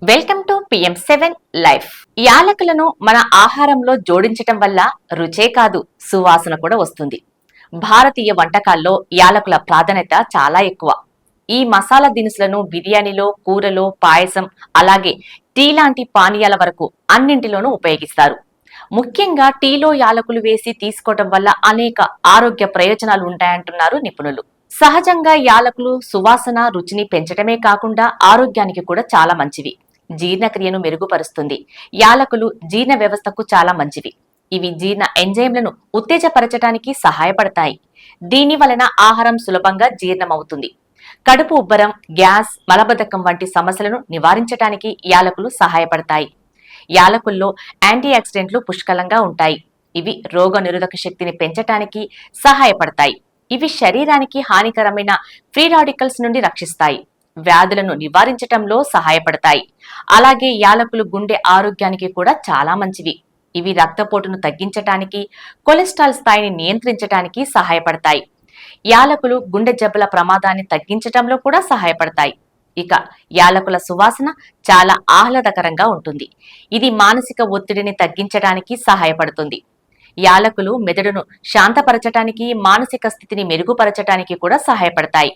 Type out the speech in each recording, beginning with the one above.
Welcome to PM7 life. యాలకులను మన ఆహారంలో జోడించటం వల్ల రుచే కాదు, సువాసన కూడా వస్తుంది. భారతీయ వంటకాల్లో యాలకుల ప్రాధాన్యత చాలా ఎక్కువ. ఈ మసాలా దినుసులను బిర్యానీలో, కూరలో, పాయసం, అలాగే టీ లాంటి పానీయాల వరకు అన్నింటిలోనూ ఉపయోగిస్తారు. ముఖ్యంగా టీలో యాలకులు వేసి తీసుకోవటం వల్ల అనేక ఆరోగ్య ప్రయోజనాలు ఉంటాయంటున్నారు నిపుణులు. సహజంగా యాలకులు సువాసన, రుచిని పెంచడమే కాకుండా ఆరోగ్యానికి కూడా చాలా మంచివి. జీర్ణక్రియను మెరుగుపరుస్తుంది. యాలకులు జీర్ణ వ్యవస్థకు చాలా మంచివి. ఇవి జీర్ణ ఎంజైమ్లను ఉత్తేజపరచడానికి సహాయపడతాయి. దీని వలన ఆహారం సులభంగా జీర్ణమవుతుంది. కడుపు ఉబ్బరం, గ్యాస్, మలబద్ధకం వంటి సమస్యలను నివారించడానికి యాలకులు సహాయపడతాయి. యాలకుల్లో యాంటీ ఆక్సిడెంట్లు పుష్కలంగా ఉంటాయి. ఇవి రోగ నిరోధక శక్తిని పెంచటానికి సహాయపడతాయి. ఇవి శరీరానికి హానికరమైన ఫ్రీ రాడికల్స్ నుండి రక్షిస్తాయి. వ్యాధులను నివారించటంలో సహాయపడతాయి. అలాగే యాలకులు గుండె ఆరోగ్యానికి కూడా చాలా మంచివి. ఇవి రక్తపోటును తగ్గించటానికి, కొలెస్ట్రాల్ స్థాయిని నియంత్రించటానికి సహాయపడతాయి. యాలకులు గుండె జబ్బుల ప్రమాదాన్ని తగ్గించటంలో కూడా సహాయపడతాయి. ఇక యాలకుల సువాసన చాలా ఆహ్లాదకరంగా ఉంటుంది. ఇది మానసిక ఒత్తిడిని తగ్గించడానికి సహాయపడుతుంది. యాలకులు మెదడును శాంతపరచటానికి, మానసిక స్థితిని మెరుగుపరచటానికి కూడా సహాయపడతాయి.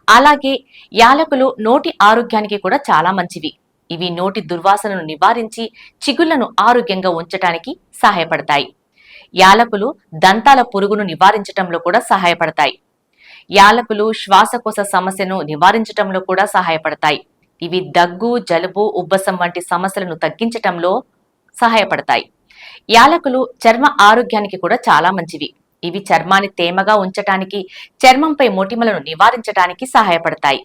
అలాగే యాలకులు నోటి ఆరోగ్యానికి కూడా చాలా మంచివి. ఇవి నోటి దుర్వాసనను నివారించి చిగుళ్లను ఆరోగ్యంగా ఉంచటానికి సహాయపడతాయి. యాలకులు దంతాల పురుగును నివారించటంలో కూడా సహాయపడతాయి. యాలకులు శ్వాసకోశ సమస్యను నివారించటంలో కూడా సహాయపడతాయి. ఇవి దగ్గు, జలుబు, ఉబ్బసం వంటి సమస్యలను తగ్గించటంలో సహాయపడతాయి. యాలకులు చర్మ ఆరోగ్యానికి కూడా చాలా మంచివి. ఇవి చర్మాన్ని తేమగా ఉంచటానికి, చర్మంపై మొటిమలను నివారించడానికి సహాయపడతాయి.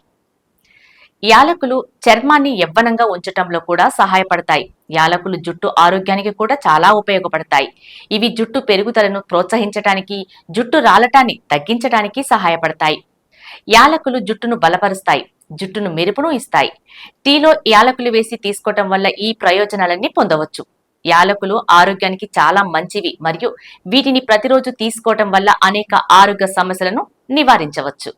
యాలకులు చర్మాన్ని యవ్వనంగా ఉంచటంలో కూడా సహాయపడతాయి. యాలకులు జుట్టు ఆరోగ్యానికి కూడా చాలా ఉపయోగపడతాయి. ఇవి జుట్టు పెరుగుదలను ప్రోత్సహించటానికి, జుట్టు రాలటాన్ని తగ్గించడానికి సహాయపడతాయి. యాలకులు జుట్టును బలపరుస్తాయి, జుట్టును మెరుపును ఇస్తాయి. టీలో యాలకులు వేసి తీసుకోవటం వల్ల ఈ ప్రయోజనాలన్నీ పొందవచ్చు. యాలకులు ఆరోగ్యానికి చాలా మంచివి మరియు వీటిని ప్రతిరోజు తీసుకోవటం వల్ల అనేక ఆరోగ్య సమస్యలను నివారించవచ్చు.